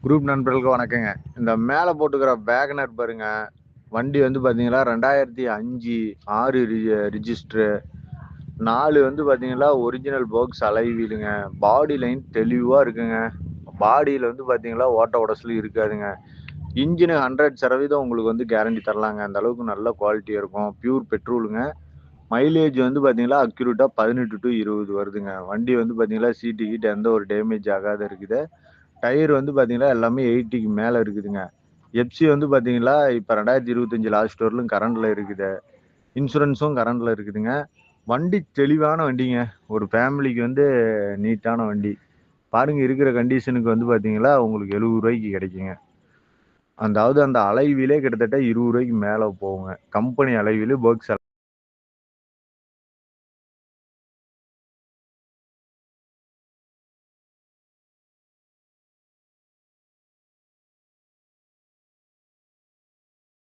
Group நண்பர்களுக்கு வணக்கங்க. இந்த மேலே போட்டுக்கிற வேகனர் பாருங்க. வண்டி வந்து பார்த்தீங்கன்னா 2005 6 ரிஜிஸ்டரு 4 வந்து பார்த்தீங்கன்னா ஒரிஜினல் போக்ஸ் அலைவீலுங்க. பாடி லைன் தெளிவாக இருக்குங்க. பாடியில் வந்து பார்த்தீங்கன்னா ஓட்ட உடசல் இருக்காதுங்க. இன்ஜினு 100% உங்களுக்கு வந்து கேரண்டி தரலாங்க. அந்த அளவுக்கு நல்ல குவாலிட்டியாக இருக்கும். பியூர் பெட்ரோலுங்க. மைலேஜ் வந்து பார்த்தீங்கன்னா அக்யூரேட்டாக 18 to 20 வருதுங்க. வண்டி வந்து பார்த்தீங்கன்னா சீட்டு கீட்டு எந்த ஒரு டேமேஜ் ஆகாத இருக்குது. டயர் வந்து பார்த்தீங்கன்னா எல்லாமே 80க்கு மேலே இருக்குதுங்க. எஃப்சி வந்து பார்த்தீங்கன்னா இப்போ 2025 லாஸ்ட் வரலும் கரண்டில் இருக்குது. இன்சூரன்ஸும் கரண்டில் இருக்குதுங்க. வண்டி தெளிவான வண்டிங்க. ஒரு ஃபேமிலிக்கு வந்து நீட்டான வண்டி. பாருங்க இருக்கிற கண்டிஷனுக்கு வந்து பார்த்தீங்கன்னா உங்களுக்கு 70 ரூபாய்க்கு கிடைக்குங்க. அதாவது அந்த அலைவீலே கிட்டத்தட்ட 20 ரூபாய்க்கு மேலே போகுங்க. Company அலைவீலு, box